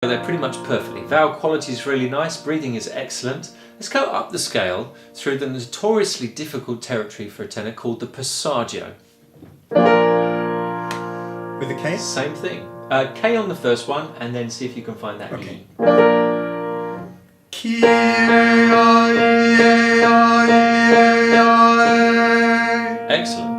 They're pretty much perfectly. Vowel quality is really nice, breathing is excellent. Let's go up the scale through the notoriously difficult territory for a tenor called the Passaggio. With a K? Same thing. K on the first one, and then see if you can find that okay. E. Excellent.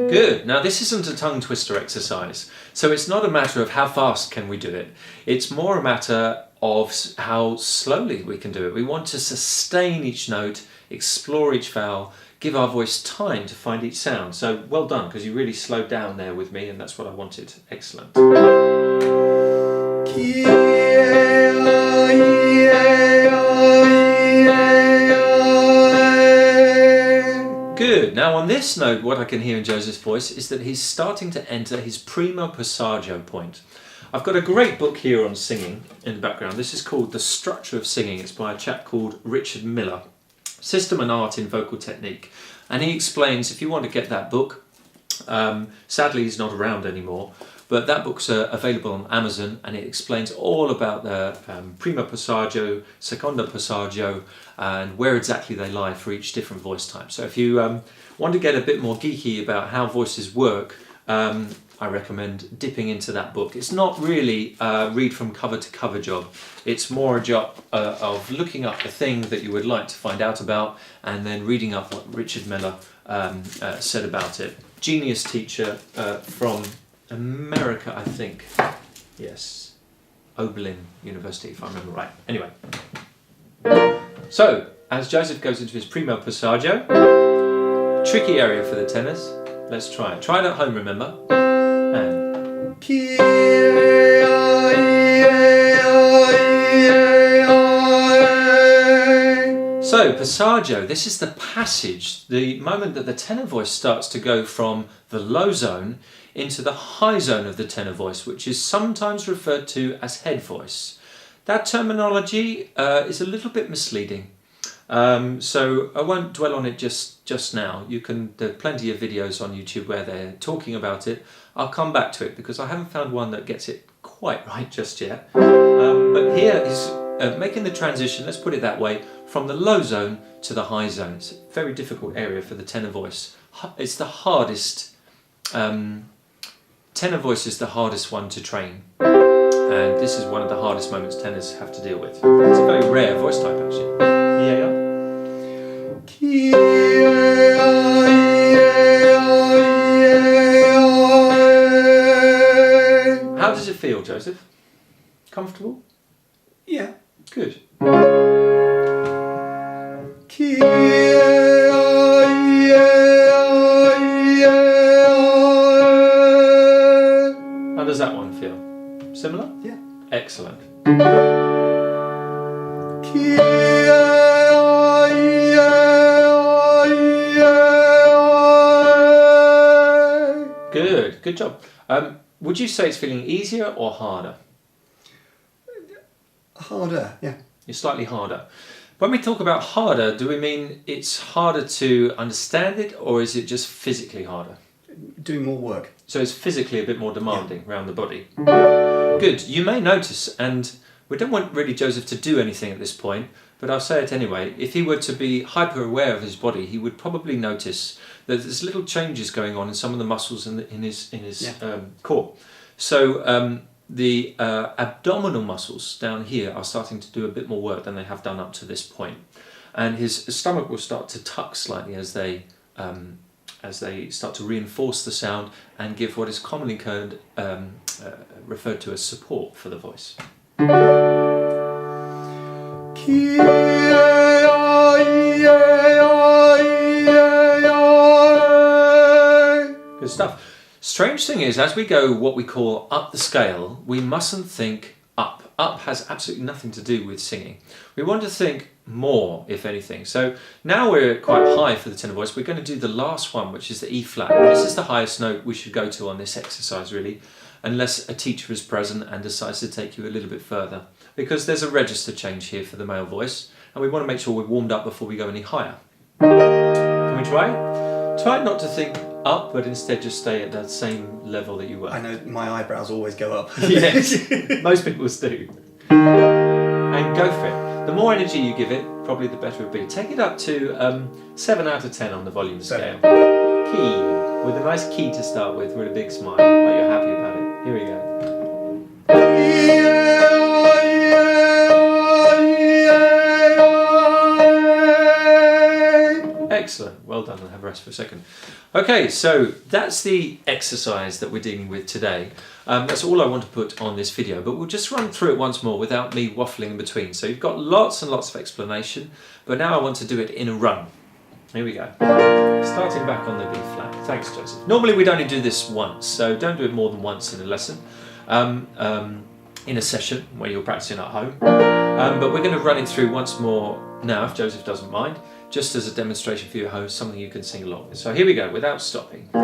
Good. Now this isn't a tongue twister exercise, so it's not a matter of how fast can we do it. It's more a matter of how slowly we can do it. We want to sustain each note, explore each vowel, give our voice time to find each sound. So well done, because you really slowed down there with me, and that's what I wanted. Excellent. Good. Now on this note, what I can hear in Joseph's voice is that he's starting to enter his primo passaggio point. I've got a great book here on singing in the background. This is called The Structure of Singing. It's by a chap called Richard Miller, System and Art in Vocal Technique. And he explains, if you want to get that book, sadly he's not around anymore, but that book's available on Amazon, and it explains all about the primo passaggio, secondo passaggio, and where exactly they lie for each different voice type. So if you want to get a bit more geeky about how voices work, I recommend dipping into that book. It's not really a read from cover to cover job. It's more a job of looking up the thing that you would like to find out about, and then reading up what Richard Miller said about it. Genius teacher from America, I think. Yes, Oberlin University, if I remember right. Anyway, so as Joseph goes into his primo passaggio, tricky area for the tenors. Let's try it. Try it at home, remember. And so passaggio, this is the passage, the moment that the tenor voice starts to go from the low zone into the high zone of the tenor voice, which is sometimes referred to as head voice. That terminology is a little bit misleading, so I won't dwell on it just now. There are plenty of videos on YouTube where they're talking about it. I'll come back to it because I haven't found one that gets it quite right just yet. But here is making the transition, let's put it that way, from the low zone to the high zone. It's a very difficult area for the tenor voice. It's the hardest, tenor voice is the hardest one to train. And this is one of the hardest moments tenors have to deal with. It's a very rare voice type actually. Yeah. How does it feel, Joseph? Comfortable? Yeah. Good. How does that one feel? Similar? Yeah. Excellent. Good job. Would you say it's feeling easier or harder? Harder, yeah. You're slightly harder. When we talk about harder, do we mean it's harder to understand it, or is it just physically harder? Doing more work. So it's physically a bit more demanding around the body. Good. You may notice, and we don't want really Joseph to do anything at this point, but I'll say it anyway. If he were to be hyper aware of his body, he would probably notice that there's little changes going on in some of the muscles in his core. So the abdominal muscles down here are starting to do a bit more work than they have done up to this point, and his stomach will start to tuck slightly as they start to reinforce the sound and give what is commonly referred to as support for the voice. Good stuff. Strange thing is, as we go what we call up the scale, we mustn't think up. Up has absolutely nothing to do with singing. We want to think more, if anything. So now we're quite high for the tenor voice. We're going to do the last one, which is the E flat. This is the highest note we should go to on this exercise, really, unless a teacher is present and decides to take you a little bit further, because there's a register change here for the male voice, and we want to make sure we're warmed up before we go any higher. Can we try? Try not to think up, but instead just stay at that same level that you were. I know my eyebrows always go up. Yes, most people do. And go for it. The more energy you give it, probably the better it will be. Take it up to 7 out of 10 on the volume scale. Key, with a nice key to start with a big smile, like you're happy about it. Here we go. Excellent, well done, and have a rest for a second. Okay, so that's the exercise that we're dealing with today. That's all I want to put on this video, but we'll just run through it once more without me waffling in between. So you've got lots and lots of explanation, but now I want to do it in a run. Here we go. Starting back on the B flat. Thanks, Joseph. Normally we'd only do this once, so don't do it more than once in a lesson, in a session where you're practicing at home. But we're going to run it through once more now, if Joseph doesn't mind, just as a demonstration for you at home, something you can sing along with. So here we go, without stopping. Good,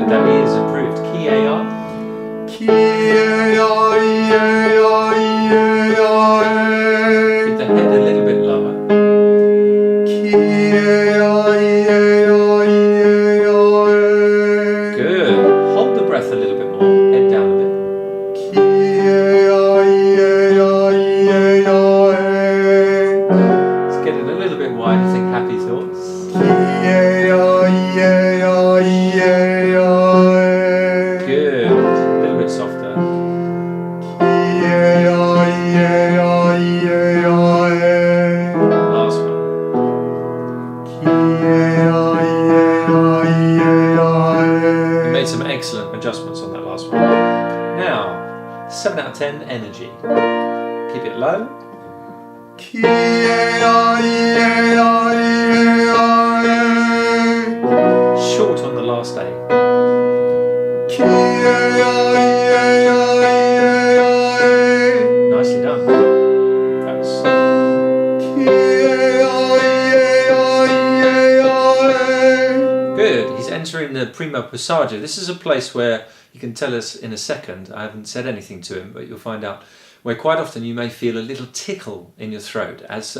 that E is improved. Key AR. Keep the head a little bit lower. Good. Hold the breath a little bit more. Head down a bit. Let's get it a little bit wider. Think happy thoughts. Good. A little bit softer. Last one. You made some excellent adjustments on that last one. Now, 7 out of 10 energy. Keep it low. Short on the last A. Nicely done. That's good. He's entering the primo passaggio. This is a place where you can tell us in a second. I haven't said anything to him, but you'll find out where quite often you may feel a little tickle in your throat. As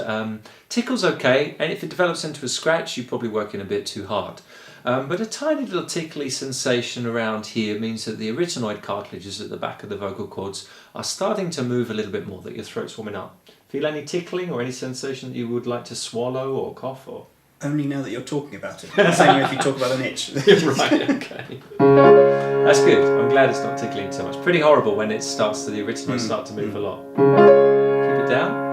tickle's okay, and if it develops into a scratch, you're probably working a bit too hard. But a tiny little tickly sensation around here means that the arytenoid cartilages at the back of the vocal cords are starting to move a little bit more, that your throat's warming up. Feel any tickling or any sensation that you would like to swallow or cough or? Only now that you're talking about it. The same way if you talk about an itch. Right, okay. That's good. I'm glad it's not tickling too much. Pretty horrible when it starts to, the arytenoids start to move a lot. Keep it down.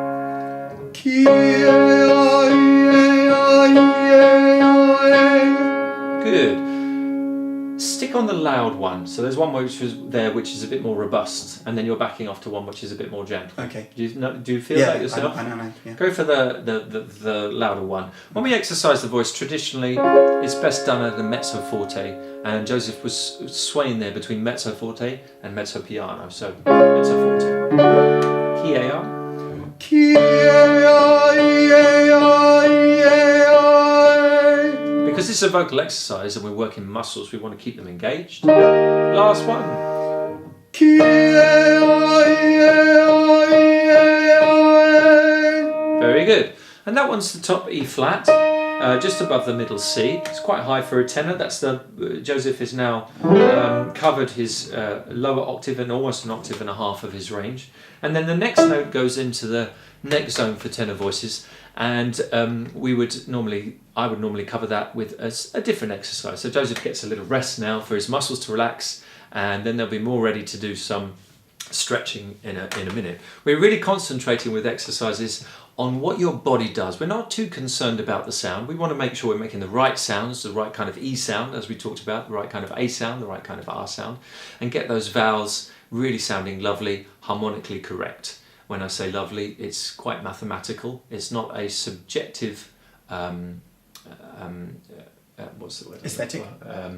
Good. Stick on the loud one. So there's one which is there which is a bit more robust, and then you're backing off to one which is a bit more gentle. Okay. Do you feel that yourself? I know. Yeah. Go for the louder one. When we exercise the voice, traditionally it's best done at the mezzo forte, and Joseph was swaying there between mezzo forte and mezzo piano. So mezzo forte. Key AR. Because this is a vocal exercise and we're working muscles, we want to keep them engaged. Last one. Very good. And that one's the top E flat, just above the middle C. It's quite high for a tenor. That's the Joseph has now covered his lower octave and almost an octave and a half of his range. And then the next note goes into the neck zone for tenor voices, and I would normally cover that with a different exercise. So Joseph gets a little rest now for his muscles to relax, and then they'll be more ready to do some stretching in a minute. We're really concentrating with exercises on what your body does. We're not too concerned about the sound. We want to make sure we're making the right sounds, the right kind of E sound, as we talked about, the right kind of A sound, the right kind of R sound, and get those vowels really sounding lovely, harmonically correct. When I say lovely, it's quite mathematical. It's not a subjective, what's the word? Aesthetic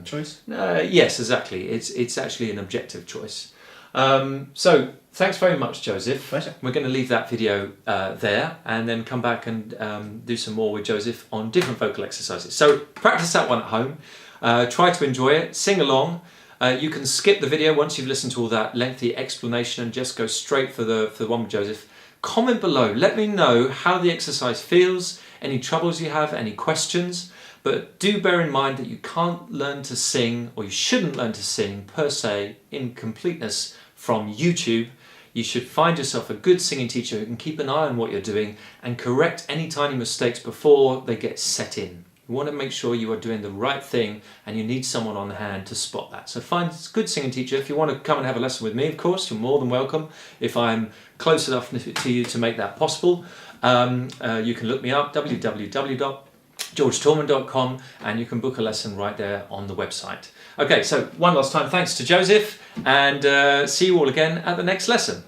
choice? Yes, exactly. It's actually an objective choice. So thanks very much, Joseph. Pleasure. We're going to leave that video there and then come back and do some more with Joseph on different vocal exercises. So practice that one at home. Try to enjoy it. Sing along. You can skip the video once you've listened to all that lengthy explanation and just go straight for the one with Joseph. Comment below. Let me know how the exercise feels, any troubles you have, any questions. But do bear in mind that you can't learn to sing, or you shouldn't learn to sing per se in completeness from YouTube. You should find yourself a good singing teacher who can keep an eye on what you're doing and correct any tiny mistakes before they get set in. You want to make sure you are doing the right thing, and you need someone on hand to spot that. So find a good singing teacher. If you want to come and have a lesson with me, of course, you're more than welcome. If I'm close enough to you to make that possible, you can look me up, www.georgetormann.com, and you can book a lesson right there on the website. Okay, so one last time, thanks to Joseph, and see you all again at the next lesson.